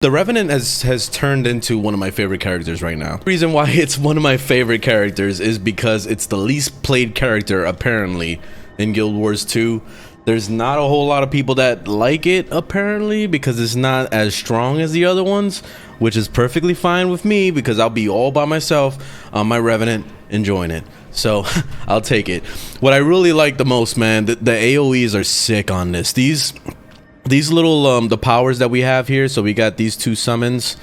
The Revenant has turned into one of my favorite characters right now. The reason why it's one of my favorite characters is because it's the least played character apparently in Guild Wars 2. There's not a whole lot of people that like it apparently because it's not as strong as the other ones, which is perfectly fine with me because I'll be all by myself on my Revenant enjoying it. So I'll take it. What I really like the most, man, the AoEs are sick on this. These little the powers that we have here, so we got these two summons.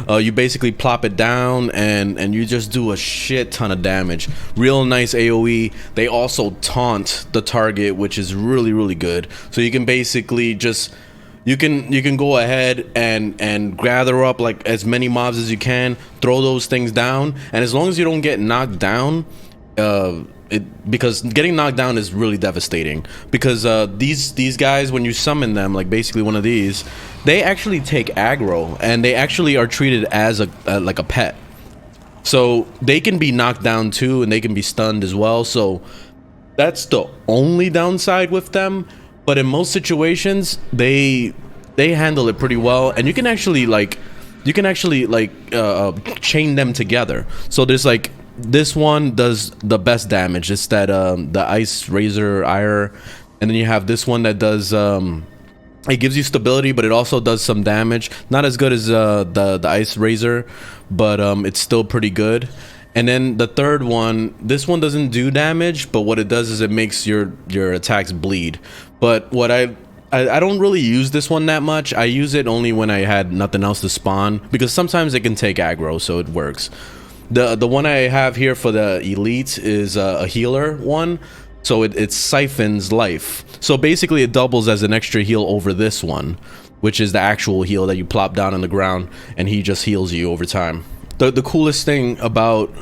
You basically plop it down and you just do a shit ton of damage. Real nice AoE. They also taunt the target, which is really good. So you can basically just you can go ahead and gather up like as many mobs as you can, throw those things down, and as long as you don't get knocked down, because getting knocked down is really devastating, because these guys, when you summon them, like basically one of these, they actually take aggro and they actually are treated as like a pet, so they can be knocked down too and they can be stunned as well. So that's the only downside with them, but in most situations they handle it pretty well, and you can actually chain them together. So there's like this one does the best damage. It's that the ice razor ire, and then you have this one that does it gives you stability, but it also does some damage. Not as good as the ice razor, but it's still pretty good. And then the third one, this one doesn't do damage, but what it does is it makes your attacks bleed. But what I don't really use this one that much. I use it only when I had nothing else to spawn, because sometimes it can take aggro, so it works. The one I have here for the elite is a healer one, so it siphons life. So basically it doubles as an extra heal over this one, which is the actual heal that you plop down on the ground and he just heals you over time. The coolest thing about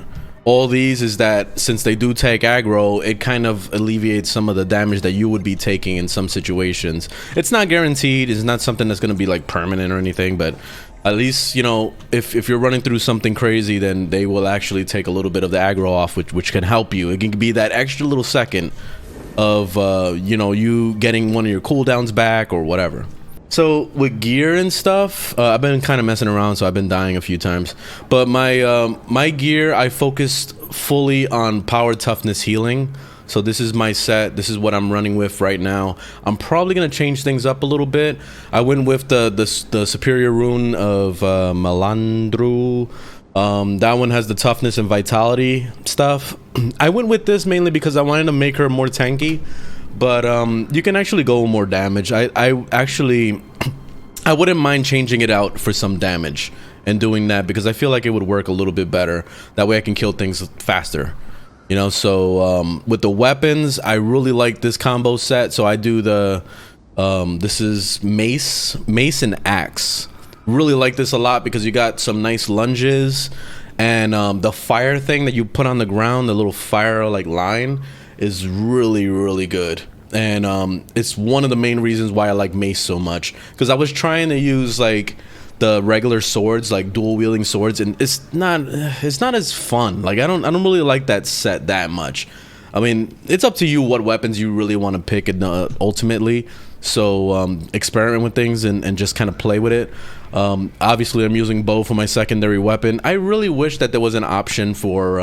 all these is that since they do take aggro, it kind of alleviates some of the damage that you would be taking in some situations. It's not guaranteed, it's not something that's going to be like permanent or anything, but at least, you know, if you're running through something crazy, then they will actually take a little bit of the aggro off, which can help you. It can be that extra little second of you know, you getting one of your cooldowns back or whatever. So with gear and stuff, I've been kind of messing around, so I've been dying a few times. But my gear, I focused fully on power, toughness, healing. So this is my set. This is what I'm running with right now. I'm probably gonna change things up a little bit. I went with the superior rune of Malandru. That one has the toughness and vitality stuff. I went with this mainly because I wanted to make her more tanky, but you can actually go more damage. I actually I wouldn't mind changing it out for some damage and doing that, because I feel like it would work a little bit better. That way I can kill things faster. You know, so with the weapons, I really like this combo set. So I do the this is mace and axe. Really like this a lot because you got some nice lunges, and the fire thing that you put on the ground, the little fire like line, is really good. And it's one of the main reasons why I like mace so much, because I was trying to use like the regular swords, like dual wielding swords, and it's not as fun. Like I don't really like that set that much. I mean, it's up to you what weapons you really want to pick, and ultimately, so experiment with things and just kind of play with it. Obviously I'm using bow for my secondary weapon. I really wish that there was an option for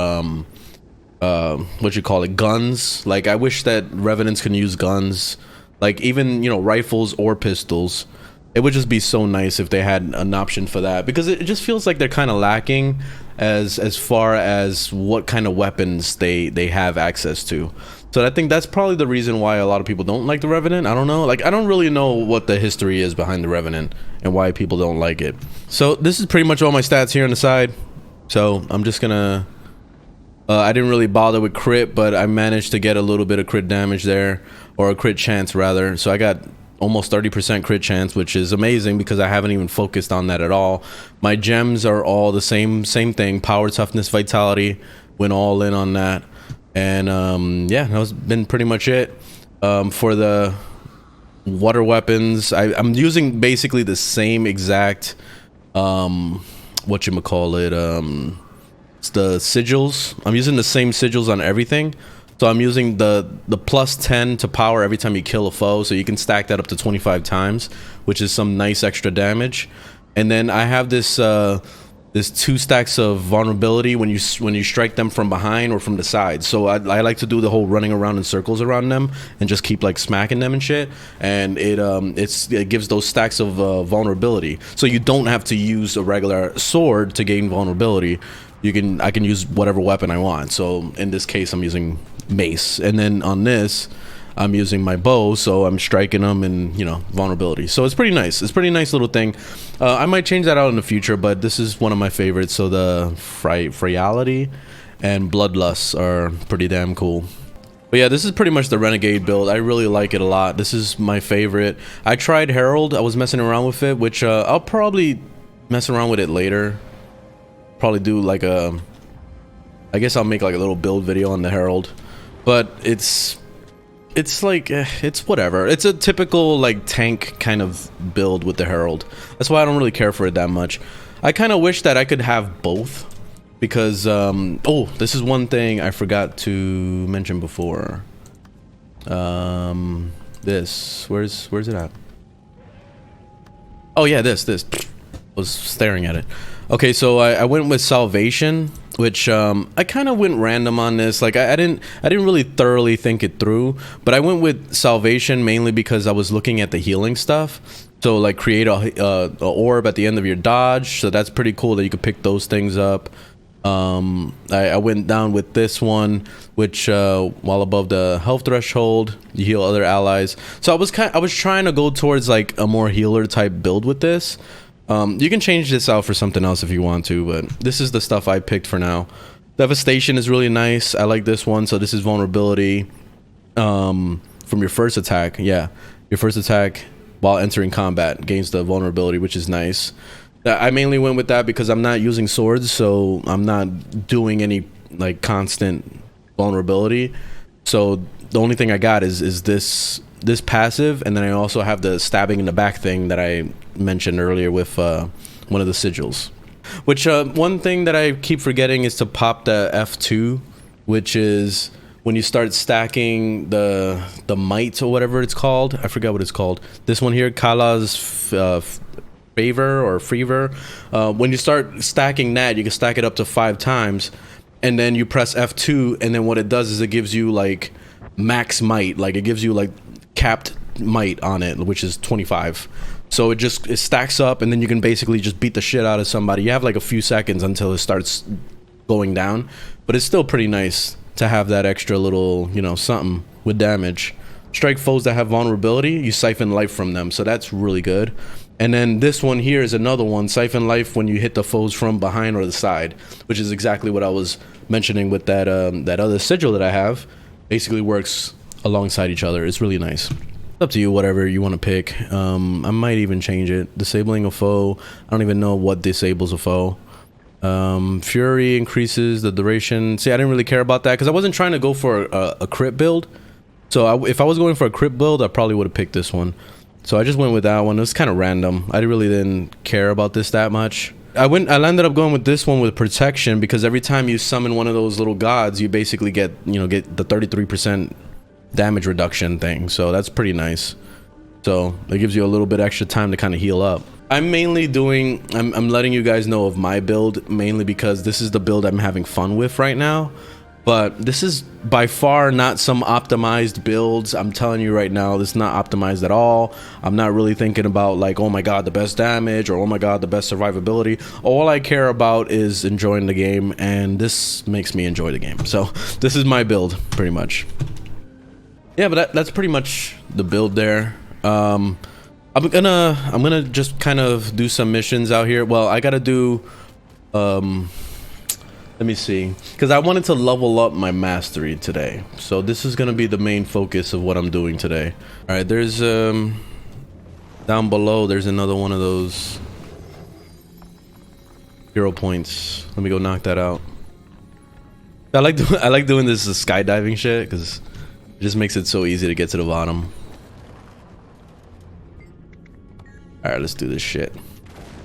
what you call it, guns. Like I wish that Revenants can use guns, like even, you know, rifles or pistols. It would just be so nice if they had an option for that, because it just feels like they're kind of lacking as far as what kind of weapons they have access to. So I think that's probably the reason why a lot of people don't like the Revenant. I don't know, like I don't really know what the history is behind the Revenant and why people don't like it. So this is pretty much all my stats here on the side. So I'm just gonna I didn't really bother with crit, but I managed to get a little bit of crit damage there, or a crit chance rather. So I got almost 30% crit chance, which is amazing because I haven't even focused on that at all. My gems are all the same thing, power, toughness, vitality. Went all in on that. And yeah, that's been pretty much it. For the water weapons, I'm using basically the same exact whatchamacallit, it's the sigils. I'm using the same sigils on everything. So I'm using the plus 10 to power every time you kill a foe, so you can stack that up to 25 times, which is some nice extra damage. And then I have this this 2 stacks of vulnerability when you strike them from behind or from the side. So I like to do the whole running around in circles around them and just keep like smacking them and shit. And it gives those stacks of vulnerability. So you don't have to use a regular sword to gain vulnerability. I can use whatever weapon I want. So in this case, I'm using mace, and then on this, I'm using my bow, so I'm striking them and, you know, vulnerability. So it's pretty nice. It's a pretty nice little thing. I might change that out in the future, but this is one of my favorites. So the Frailty and Bloodlust are pretty damn cool. But yeah, this is pretty much the Renegade build. I really like it a lot. This is my favorite. I tried Herald. I was messing around with it, which I'll probably mess around with it later. Probably do like a... I guess I'll make like a little build video on the Herald. But it's like it's whatever. It's a typical like tank kind of build with the Herald. That's why I don't really care for it that much. I kind of wish that I could have both, because oh, this is one thing I forgot to mention before. This where's it at? Oh yeah, this was staring at it. Okay, so I went with Salvation, which I kind of went random on this. Like I didn't really thoroughly think it through, but I went with Salvation mainly because I was looking at the healing stuff. So like create a orb at the end of your dodge, so that's pretty cool that you could pick those things up. I went down with this one, which while above the health threshold, you heal other allies. So I was trying to go towards like a more healer type build with this. You can change this out for something else if you want to, but this is the stuff I picked for now. Devastation is really nice. I like this one. So this is vulnerability from your first attack. Yeah, your first attack while entering combat gains the vulnerability, which is nice. I mainly went with that because I'm not using swords, so I'm not doing any like constant vulnerability. So the only thing I got is this passive, and then I also have the stabbing in the back thing that I mentioned earlier with one of the sigils. Which one thing that I keep forgetting is to pop the F2, which is when you start stacking the might or whatever it's called. I forgot what it's called. This one here, Kala's favor or fever. When you start stacking that, you can stack it up to 5 times, and then you press F2, and then what it does is it gives you like max might. Like it gives you like capped might on it, which is 25. So it stacks up, and then you can basically just beat the shit out of somebody. You have like a few seconds until it starts going down, but it's still pretty nice to have that extra little, you know, something with damage. Strike foes that have vulnerability, you siphon life from them, so that's really good. And then this one here is another one, siphon life when you hit the foes from behind or the side, which is exactly what I was mentioning with that that other sigil that I have. Basically works alongside each other. It's really nice. It's up to you, whatever you want to pick. I might even change it. Disabling a foe. I don't even know what disables a foe. Fury increases the duration. See, I didn't really care about that because I wasn't trying to go for a crit build. So if I was going for a crit build, I probably would have picked this one. So I just went with that one. It was kind of random. I really didn't care about this that much. I landed up going with this one with protection because every time you summon one of those little gods, you basically get the 33% damage reduction thing. So that's pretty nice. So it gives you a little bit extra time to kind of heal up. I'm mainly doing, I'm letting you guys know of my build mainly because this is the build I'm having fun with right now. But this is by far not some optimized builds. I'm telling you right now, this is not optimized at all. I'm not really thinking about like, oh my god, the best damage, or oh my god, the best survivability. All I care about is enjoying the game, and this makes me enjoy the game. So this is my build, pretty much. Yeah, but that's pretty much the build there. I'm gonna just kind of do some missions out here. Well, I gotta do let me see, because I wanted to level up my mastery today, so this is going to be the main focus of what I'm doing today. All right, there's down below there's another one of those hero points. Let me go knock that out. I like doing this skydiving shit because it just makes it so easy to get to the bottom. All right, let's do this shit.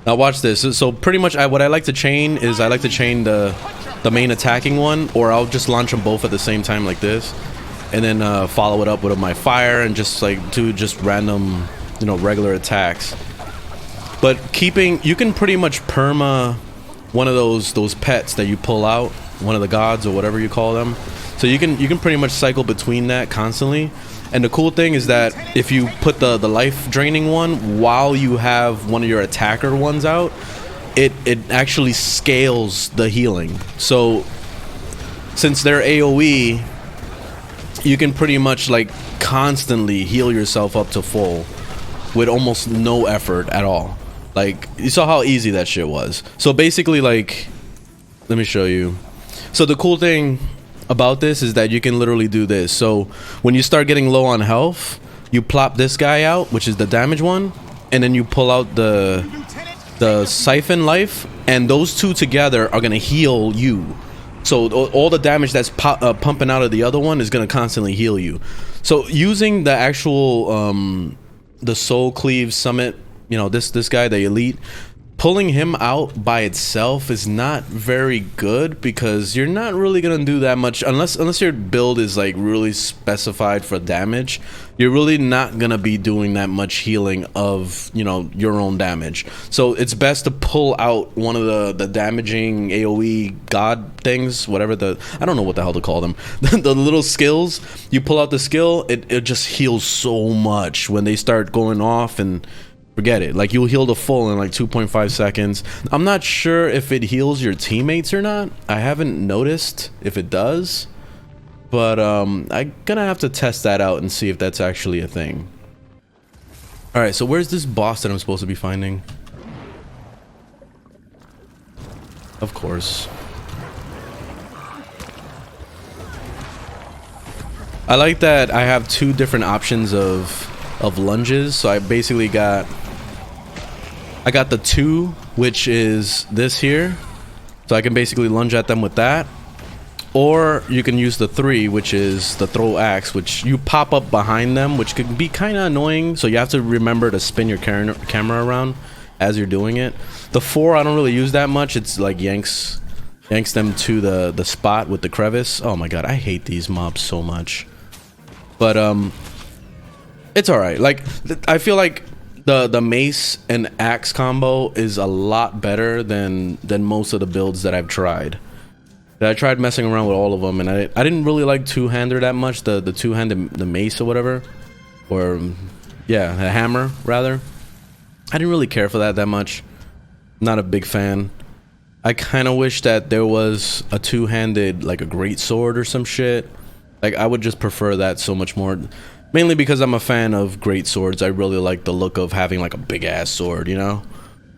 Now watch this. So pretty much what I like to chain is I like to chain the main attacking one, or I'll just launch them both at the same time like this, and then follow it up with my fire and just like do just random, regular attacks. But you can pretty much perma one of those pets that you pull out, one of the gods or whatever you call them. So you can pretty much cycle between that constantly. And the cool thing is that if you put the life draining one while you have one of your attacker ones out, it actually scales the healing. So since they're AoE, you can pretty much like constantly heal yourself up to full with almost no effort at all. Like, you saw how easy that shit was. So basically, like, let me show you. So the cool thing about this is that you can literally do this. So when you start getting low on health, you plop this guy out, which is the damage one, and then you pull out the siphon life, and those two together are gonna heal you. So all the damage that's pumping out of the other one is gonna constantly heal you. So using the actual the Soul Cleave Summit, you know, this guy, the elite, pulling him out by itself is not very good, because you're not really gonna do that much unless your build is like really specified for damage. You're really not gonna be doing that much healing of, you know, your own damage. So it's best to pull out one of the damaging AoE god things, whatever I don't know what the hell to call them. The little skills. You pull out the skill, it just heals so much when they start going off, and forget it. Like, you'll heal the full in like 2.5 seconds. I'm not sure if it heals your teammates or not. I haven't noticed if it does, but I'm gonna have to test that out and see if that's actually a thing. All right, so where's this boss that I'm supposed to be finding? Of course. I like that I have two different options of lunges. So I basically got the 2, which is this here, so I can basically lunge at them with that, or you can use the 3, which is the throw axe, which you pop up behind them, which can be kind of annoying, so you have to remember to spin your camera around as you're doing it. The 4 I don't really use that much. It's like yanks them to the spot with the crevice. Oh my god, I hate these mobs so much. But it's alright. Like, I feel like the mace and axe combo is a lot better than most of the builds that I've tried. I tried messing around with all of them, and I didn't really like two-hander that much. The two-handed, the mace or whatever, or yeah, a hammer rather. I didn't really care for that much. Not a big fan. I kind of wish that there was a two-handed, like a great sword or some shit. Like, I would just prefer that so much more. Mainly because I'm a fan of great swords. I really like the look of having like a big ass sword, you know?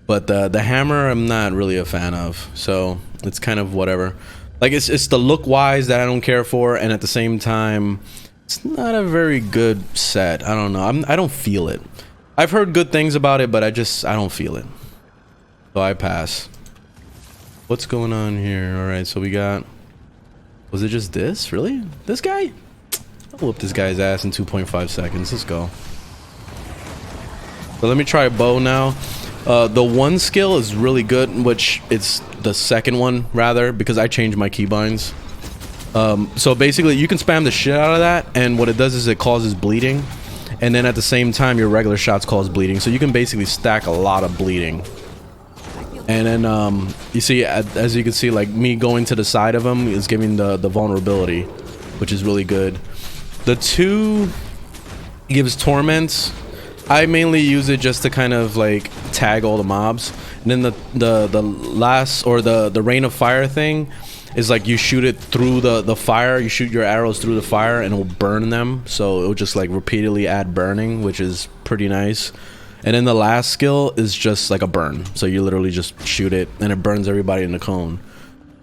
But the hammer I'm not really a fan of. So it's kind of whatever. Like, it's the look wise that I don't care for, and at the same time, it's not a very good set. I don't know. I don't feel it. I've heard good things about it, but I don't feel it. So I pass. What's going on here? Alright, so we got... Was it just this? Really? This guy? I'll whoop this guy's ass in 2.5 seconds. Let's go. So let me try a bow now. The 1 skill is really good, which it's the second one rather, because I changed my keybinds. So basically you can spam the shit out of that, and what it does is it causes bleeding, and then at the same time your regular shots cause bleeding, so you can basically stack a lot of bleeding. And then you see, as you can see, like me going to the side of him is giving the vulnerability, which is really good. The 2 gives torments. I mainly use it just to kind of like tag all the mobs. And then the last, or the rain of fire thing, is like you shoot it through the fire. You shoot your arrows through the fire and it will burn them. So it will just like repeatedly add burning, which is pretty nice. And then the last skill is just like a burn. So you literally just shoot it and it burns everybody in the cone.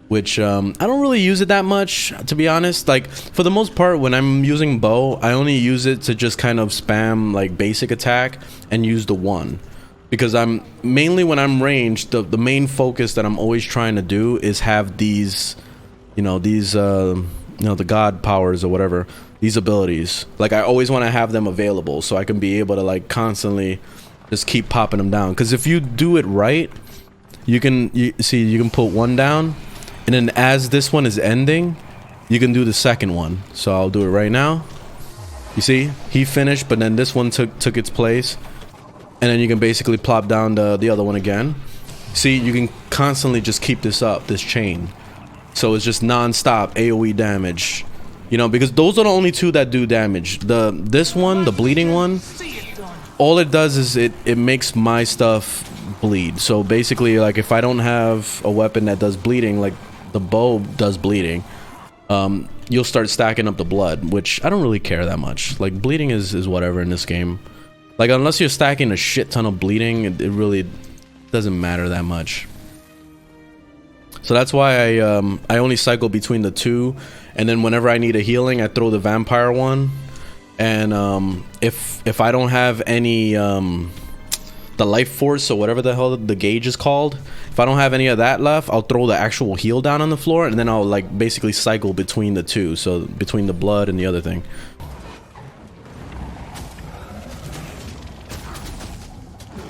Which I don't really use it that much, to be honest. Like, for the most part, when I'm using bow, I only use it to just kind of spam like basic attack and use the 1. Because I'm mainly, when I'm ranged, the main focus that I'm always trying to do is have these, you know, the god powers or whatever, these abilities. Like, I always want to have them available so I can be able to like constantly just keep popping them down. Because if you do it right, you can put 1 down. And then as this one is ending, you can do the second one. So I'll do it right now. You see, he finished, but then this one took its place. and then you can basically plop down the other one again. See, you can constantly just keep this up, this chain. So it's just non-stop AoE damage. You know, because those are the only two that do damage. This one, the bleeding one, all it does is it makes my stuff bleed. So basically, like, if I don't have a weapon that does bleeding, like the bow does bleeding, you'll start stacking up the blood, which I don't really care that much. Like, bleeding is whatever in this game. Like, unless you're stacking a shit ton of bleeding, it really doesn't matter that much. So that's why I only cycle between the two, and then whenever I need a healing, I throw the vampire one. And if I don't have any the life force or whatever the hell the gauge is called, if I don't have any of that left, I'll throw the actual heal down on the floor, and then I'll like basically cycle between the two, so between the blood and the other thing.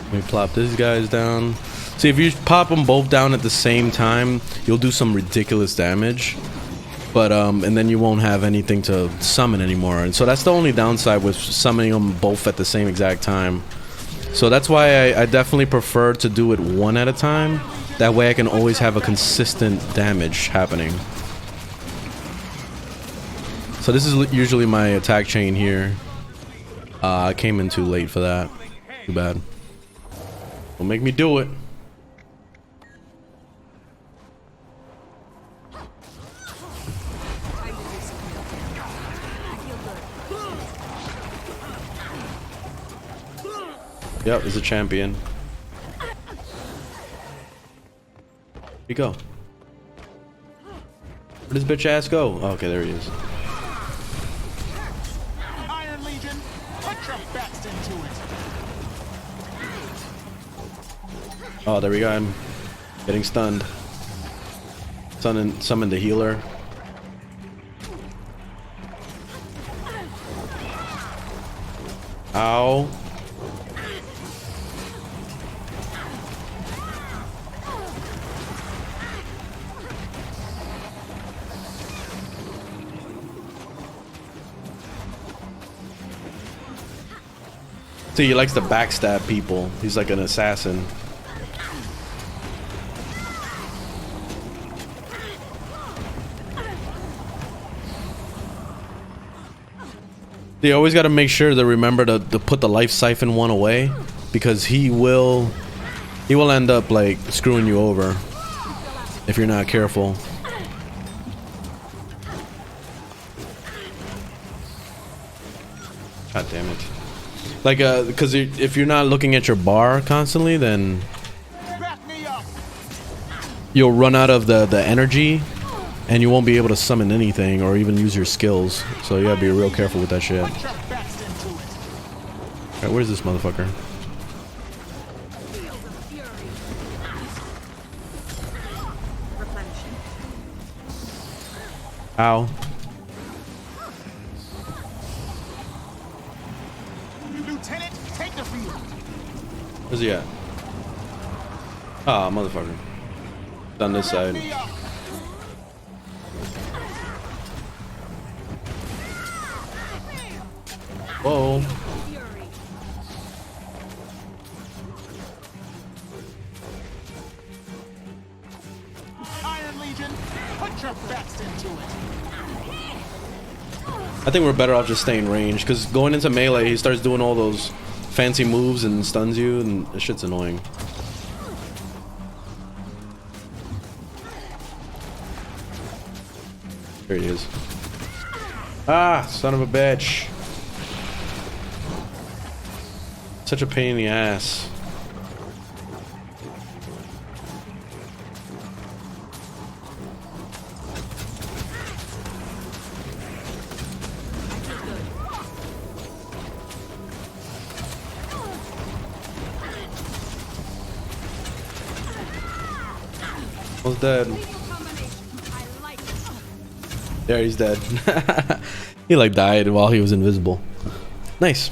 Let me plop these guys down. See, if you pop them both down at the same time, you'll do some ridiculous damage. But and then you won't have anything to summon anymore. And so that's the only downside with summoning them both at the same exact time. So that's why I definitely prefer to do it one at a time. That way I can always have a consistent damage happening. So this is usually my attack chain here. I came in too late for that. Too bad. Don't make me do it. Yep, he's a champion. Where'd he go? Where'd this bitch ass go? Oh, okay, there he is. Iron Legion, put your best into it. Oh, there we go. I'm getting stunned. Summon the healer. Ow. See, he likes to backstab people. He's like an assassin. You always got to make sure to remember to put the life siphon one away, because he will end up like screwing you over if you're not careful. God damn it. Like, because if you're not looking at your bar constantly, then you'll run out of the energy, and you won't be able to summon anything or even use your skills. So you gotta be real careful with that shit. Alright, where's this motherfucker? Ow. Lieutenant, take the field. Where's he at? Ah, motherfucker. On this side. Whoa. Iron Legion, put your best into it. I think we're better off just staying range, because going into melee, he starts doing all those fancy moves and stuns you, and this shit's annoying. There he is. Ah, son of a bitch. Such a pain in the ass. Almost dead. There, he's dead. He like died while he was invisible. Nice.